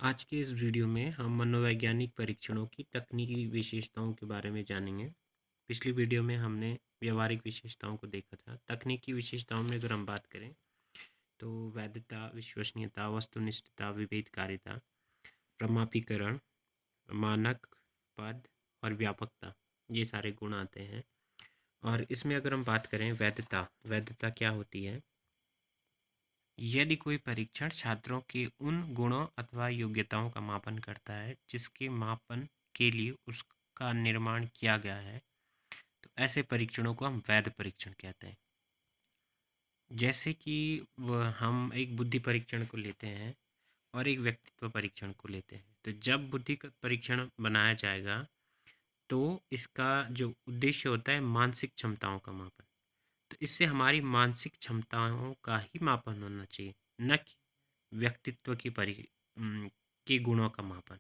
आज के इस वीडियो में हम मनोवैज्ञानिक परीक्षणों की तकनीकी विशेषताओं के बारे में जानेंगे। पिछली वीडियो में हमने व्यवहारिक विशेषताओं को देखा था। तकनीकी विशेषताओं में अगर हम बात करें तो वैधता, विश्वसनीयता, वस्तुनिष्ठता, विभेदकारिता, प्रमापीकरण, मानक, पद और व्यापकता, ये सारे गुण आते हैं। और इसमें अगर हम बात करें वैधता, वैधता क्या होती है? यदि कोई परीक्षण छात्रों के उन गुणों अथवा योग्यताओं का मापन करता है जिसके मापन के लिए उसका निर्माण किया गया है, तो ऐसे परीक्षणों को हम वैध परीक्षण कहते हैं। जैसे कि हम एक बुद्धि परीक्षण को लेते हैं और एक व्यक्तित्व परीक्षण को लेते हैं। तो जब बुद्धि का परीक्षण बनाया जाएगा तो इसका जो उद्देश्य होता है मानसिक क्षमताओं का मापन। तो इससे हमारी मानसिक क्षमताओं का ही मापन होना चाहिए, न कि व्यक्तित्व की के गुणों का मापन।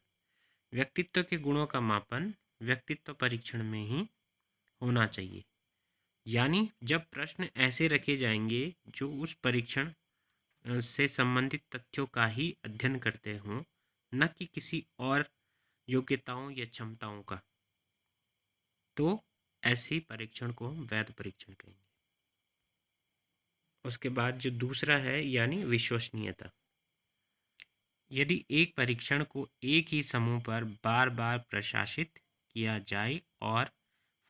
व्यक्तित्व के गुणों का मापन व्यक्तित्व परीक्षण में ही होना चाहिए। यानी जब प्रश्न ऐसे रखे जाएंगे जो उस परीक्षण से संबंधित तथ्यों का ही अध्ययन करते हों, न कि किसी और योग्यताओं या क्षमताओं का, तो ऐसी परीक्षण को हम वैध परीक्षण कहेंगे। उसके बाद जो दूसरा है यानी विश्वसनीयता। यदि एक परीक्षण को एक ही समूह पर बार बार प्रशासित किया जाए और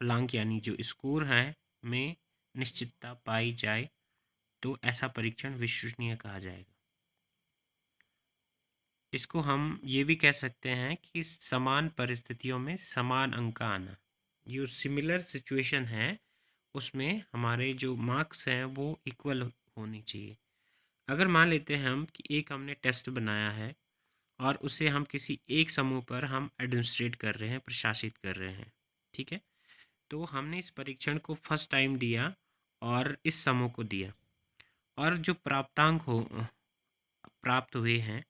फलांक यानी जो स्कोर है में निश्चितता पाई जाए तो ऐसा परीक्षण विश्वसनीय कहा जाएगा। इसको हम ये भी कह सकते हैं कि समान परिस्थितियों में समान अंक का आना। जो सिमिलर सिचुएशन है उसमें हमारे जो मार्क्स हैं वो इक्वल होनी चाहिए। अगर मान लेते हैं हम कि एक हमने टेस्ट बनाया है और उसे हम किसी एक समूह पर हम एडमिनिस्ट्रेट कर रहे हैं, प्रशासित कर रहे हैं, ठीक है। तो हमने इस परीक्षण को फर्स्ट टाइम दिया और इस समूह को दिया, और जो प्राप्तांक प्राप्त हुए हैं,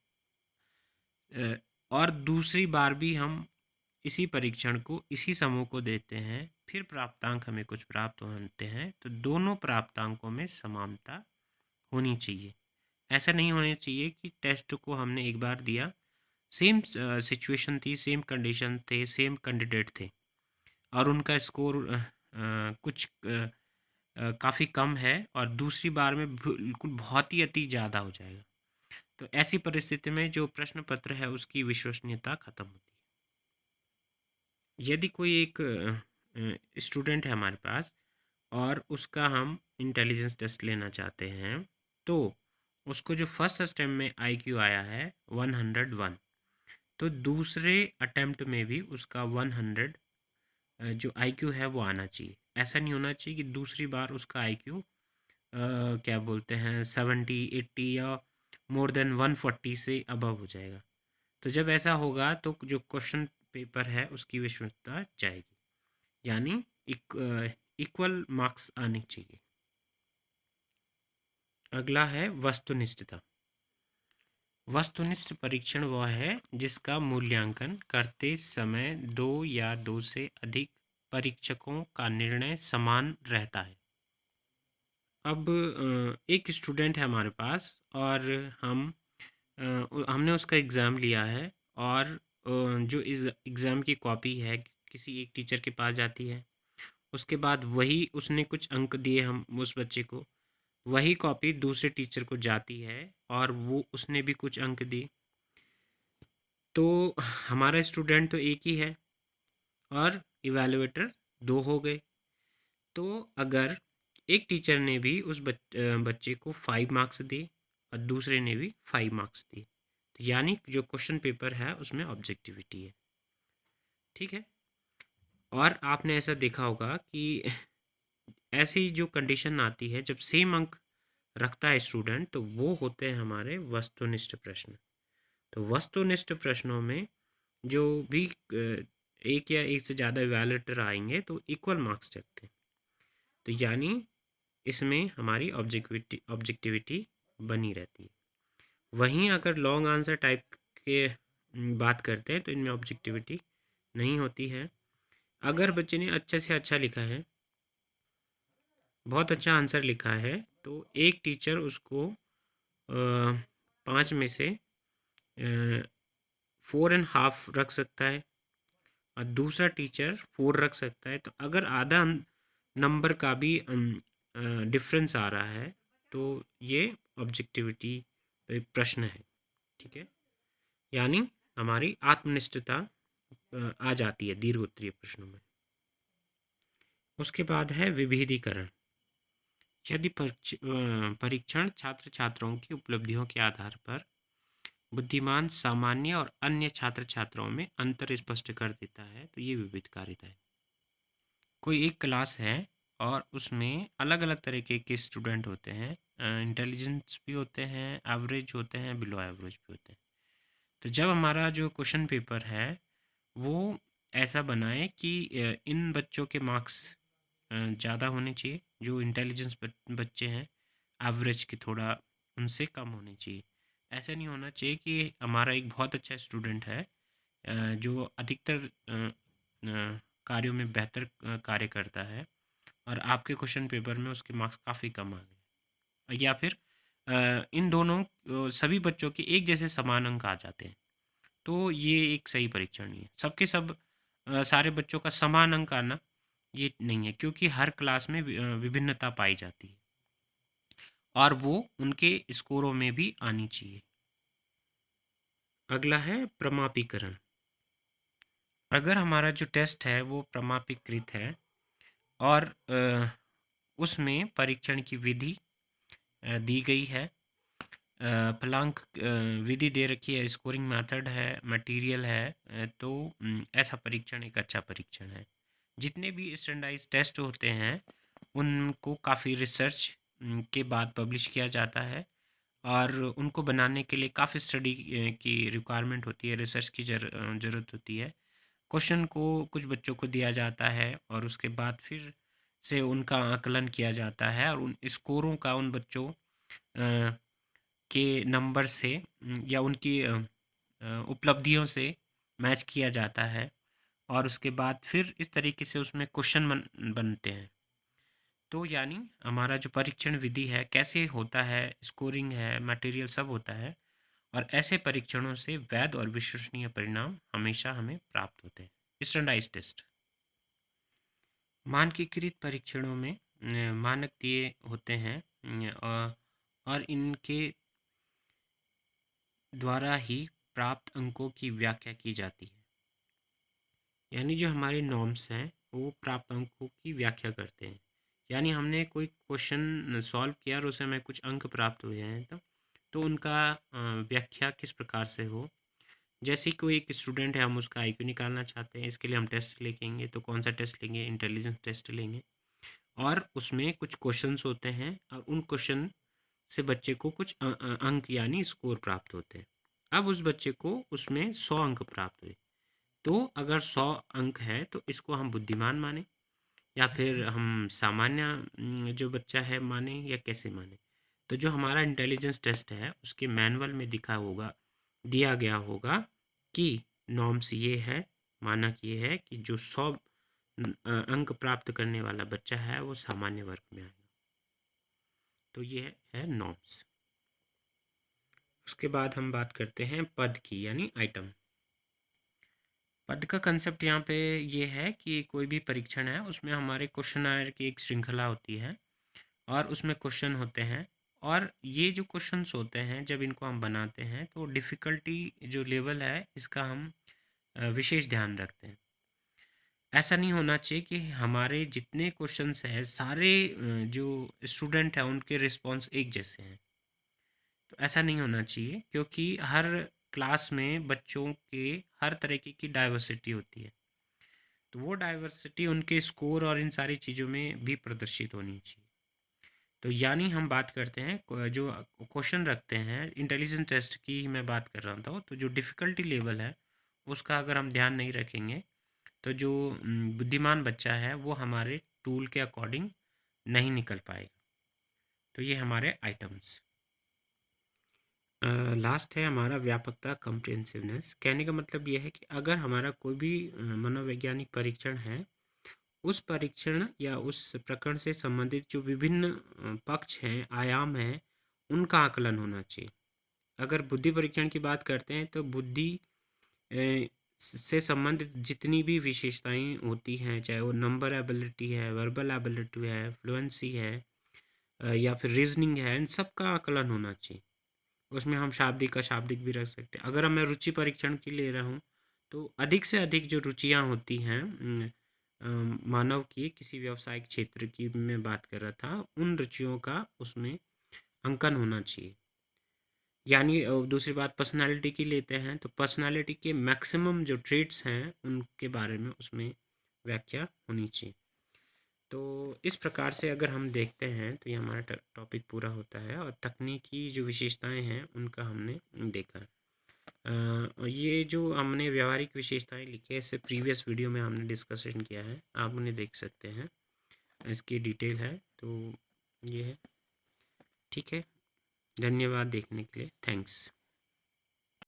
और दूसरी बार भी हम इसी परीक्षण को इसी समूह को देते हैं, फिर प्राप्तांक हमें कुछ प्राप्त होते हैं, तो दोनों प्राप्तांकों में समानता होनी चाहिए। ऐसा नहीं होना चाहिए कि टेस्ट को हमने एक बार दिया, सेम सिचुएशन थी, सेम कंडीशन थे, सेम कैंडिडेट थे और उनका स्कोर कुछ काफ़ी कम है और दूसरी बार में बिल्कुल बहुत ही अति ज़्यादा हो जाएगा। तो ऐसी परिस्थिति में जो प्रश्न पत्र है उसकी विश्वसनीयता खत्म होती है। यदि कोई एक स्टूडेंट है हमारे पास और उसका हम इंटेलिजेंस टेस्ट लेना चाहते हैं, तो उसको जो फर्स्ट अटेम्प्ट में आईक्यू आया है 101, तो दूसरे अटेम्प्ट में भी उसका 100 जो आईक्यू है वो आना चाहिए। ऐसा नहीं होना चाहिए कि दूसरी बार उसका आईक्यू क्या बोलते हैं 70 80 या मोर देन 140 से अबव हो जाएगा। तो जब ऐसा होगा तो जो क्वेश्चन पेपर है उसकी विश्वसनीयता जाएगी, यानी इक्वल मार्क्स आने चाहिए। अगला है वस्तुनिष्ठता। वस्तुनिष्ठ परीक्षण वह है जिसका मूल्यांकन करते समय दो या दो से अधिक परीक्षकों का निर्णय समान रहता है। अब एक स्टूडेंट है हमारे पास और हमने उसका एग्ज़ाम लिया है और जो इस एग्ज़ाम की कॉपी है किसी एक टीचर के पास जाती है। उसके बाद वही उसने कुछ अंक दिए हम उस बच्चे को, वही कॉपी दूसरे टीचर को जाती है और वो उसने भी कुछ अंक दिए। तो हमारा स्टूडेंट तो एक ही है और इवैल्यूएटर दो हो गए। तो अगर एक टीचर ने भी उस बच्चे को 5 मार्क्स दिए और दूसरे ने भी 5 मार्क्स दिए, तो यानी जो क्वेश्चन पेपर है उसमें ऑब्जेक्टिविटी है, ठीक है। और आपने ऐसा देखा होगा कि ऐसी जो कंडीशन आती है जब सेम अंक रखता है स्टूडेंट, तो वो होते हैं हमारे वस्तुनिष्ठ प्रश्न। तो वस्तुनिष्ठ प्रश्नों में जो भी एक या एक से ज़्यादा इवैल्यूएटर आएंगे तो इक्वल मार्क्स रखते हैं। तो यानी इसमें हमारी ऑब्जेक्टिविटी बनी रहती है। वहीं अगर लॉन्ग आंसर टाइप के बात करते हैं तो इनमें ऑब्जेक्टिविटी नहीं होती है। अगर बच्चे ने अच्छे से अच्छा लिखा है, बहुत अच्छा आंसर लिखा है, तो एक टीचर उसको 5 में से 4.5 रख सकता है और दूसरा टीचर 4 रख सकता है। तो अगर आधा नंबर का भी डिफरेंस आ रहा है तो ये ऑब्जेक्टिविटी प्रश्न है, ठीक है। यानी हमारी आत्मनिष्ठता आ जाती है दीर्घ उत्तरीय प्रश्नों में। उसके बाद है विभेदीकरण। यदि परीक्षण छात्र छात्राओं की उपलब्धियों के आधार पर बुद्धिमान, सामान्य और अन्य छात्र छात्राओं में अंतर स्पष्ट कर देता है तो ये विविधकारिता है। कोई एक क्लास है और उसमें अलग अलग तरीके के स्टूडेंट होते हैं, इंटेलिजेंस भी होते हैं, एवरेज होते हैं, बिलो एवरेज भी होते हैं। तो जब हमारा जो क्वेश्चन पेपर है वो ऐसा बनाए कि इन बच्चों के मार्क्स ज़्यादा होने चाहिए, जो इंटेलिजेंस बच्चे हैं एवरेज के थोड़ा उनसे कम होने चाहिए। ऐसा नहीं होना चाहिए कि हमारा एक बहुत अच्छा स्टूडेंट है जो अधिकतर कार्यों में बेहतर कार्य करता है और आपके क्वेश्चन पेपर में उसके मार्क्स काफ़ी कम आ गए, या फिर इन दोनों सभी बच्चों के एक जैसे समान अंक आ जाते हैं, तो ये एक सही परीक्षण नहीं है। सबके सब सारे बच्चों का समान अंक आना ये नहीं है, क्योंकि हर क्लास में विभिन्नता पाई जाती है और वो उनके स्कोरों में भी आनी चाहिए। अगला है प्रमापीकरण। अगर हमारा जो टेस्ट है वो प्रमापीकृत है और उसमें परीक्षण की विधि दी गई है, प्लांक विधि दे रखी है, स्कोरिंग मेथड है, मटेरियल है, तो ऐसा परीक्षण एक अच्छा परीक्षण है। जितने भी स्टैंडर्डाइज टेस्ट होते हैं उनको काफ़ी रिसर्च के बाद पब्लिश किया जाता है और उनको बनाने के लिए काफ़ी स्टडी की रिक्वायरमेंट होती है, रिसर्च की ज़रूरत होती है। क्वेश्चन को कुछ बच्चों को दिया जाता है और उसके बाद फिर से उनका आकलन किया जाता है और उन स्कोरों का उन बच्चों के नंबर से या उनकी उपलब्धियों से मैच किया जाता है और उसके बाद फिर इस तरीके से उसमें क्वेश्चन बनते हैं। तो यानी हमारा जो परीक्षण विधि है कैसे होता है, स्कोरिंग है, मटेरियल सब होता है और ऐसे परीक्षणों से वैध और विश्वसनीय परिणाम हमेशा हमें प्राप्त होते हैं। स्टैंडर्डाइज्ड टेस्ट मानकीकृत परीक्षणों में मानक दिए होते हैं और इनके द्वारा ही प्राप्त अंकों की व्याख्या की जाती है। यानी जो हमारे नॉर्म्स हैं वो प्राप्त अंकों की व्याख्या करते हैं। यानी हमने कोई क्वेश्चन सॉल्व किया और उससे हमें कुछ अंक प्राप्त हुए हैं तो उनका व्याख्या किस प्रकार से हो। जैसे कोई एक स्टूडेंट है, हम उसका आईक्यू निकालना चाहते हैं, इसके लिए हम टेस्ट लेंगे। तो कौन सा टेस्ट लेंगे? इंटेलिजेंस टेस्ट लेंगे और उसमें कुछ क्वेश्चंस होते हैं और उन क्वेश्चन से बच्चे को कुछ अंक यानी स्कोर प्राप्त होते हैं। अब उस बच्चे को उसमें 100 अंक प्राप्त हुए, तो अगर 100 अंक है तो इसको हम बुद्धिमान माने या फिर हम सामान्य जो बच्चा है माने या कैसे माने। तो जो हमारा इंटेलिजेंस टेस्ट है उसके मैनुअल में दिया गया होगा कि नॉर्म्स ये है, मानक ये है कि जो 100 अंक प्राप्त करने वाला बच्चा है वो सामान्य वर्ग में आएगा। तो ये है नॉर्म्स। उसके बाद हम बात करते हैं पद की, यानी आइटम। पद का कंसेप्ट यहाँ पे ये है कि कोई भी परीक्षण है उसमें हमारे क्वेश्चन की एक श्रृंखला होती है और उसमें क्वेश्चन होते हैं और ये जो क्वेश्चंस होते हैं जब इनको हम बनाते हैं तो डिफ़िकल्टी जो लेवल है इसका हम विशेष ध्यान रखते हैं। ऐसा नहीं होना चाहिए कि हमारे जितने क्वेश्चंस हैं सारे जो स्टूडेंट हैं उनके रिस्पॉन्स एक जैसे हैं। तो ऐसा नहीं होना चाहिए, क्योंकि हर क्लास में बच्चों के हर तरीके की डाइवर्सिटी होती है, तो वो डाइवर्सिटी उनके स्कोर और इन सारी चीज़ों में भी प्रदर्शित होनी चाहिए। तो यानी हम बात करते हैं जो क्वेश्चन रखते हैं इंटेलिजेंस टेस्ट की ही मैं बात कर रहा था, तो जो डिफ़िकल्टी लेवल है उसका अगर हम ध्यान नहीं रखेंगे तो जो बुद्धिमान बच्चा है वो हमारे टूल के अकॉर्डिंग नहीं निकल पाएगा। तो ये हमारे आइटम्स। लास्ट है हमारा व्यापकता, कॉम्प्रिहेंसिवनेस। कहने का मतलब ये है कि अगर हमारा कोई भी मनोवैज्ञानिक परीक्षण है, उस परीक्षण या उस प्रकरण से संबंधित जो विभिन्न पक्ष हैं, आयाम हैं, उनका आकलन होना चाहिए। अगर बुद्धि परीक्षण की बात करते हैं तो बुद्धि से संबंधित जितनी भी विशेषताएं होती हैं, चाहे वो नंबर एबिलिटी है, वर्बल एबिलिटी है, फ्लुएंसी है, या फिर रीजनिंग है, इन सब का आकलन होना चाहिए। उसमें हम शाब्दिक का शाब्दिक भी रख सकते हैं। अगर मैं रुचि परीक्षण की ले रहा हूँ तो अधिक से अधिक जो रुचियाँ होती हैं मानव की, किसी व्यावसायिक क्षेत्र की मैं बात कर रहा था, उन रुचियों का उसमें अंकन होना चाहिए। यानी दूसरी बात पर्सनालिटी की लेते हैं तो पर्सनालिटी के मैक्सिमम जो ट्रेट्स हैं उनके बारे में उसमें व्याख्या होनी चाहिए। तो इस प्रकार से अगर हम देखते हैं तो ये हमारा टॉपिक पूरा होता है और तकनीकी जो विशेषताएं हैं उनका हमने देखा। ये जो हमने व्यावहारिक विशेषताएं लिखी है इससे प्रीवियस वीडियो में हमने डिस्कशन किया है, आप उन्हें देख सकते हैं, इसकी डिटेल है। तो ये है, ठीक है, धन्यवाद देखने के लिए, थैंक्स।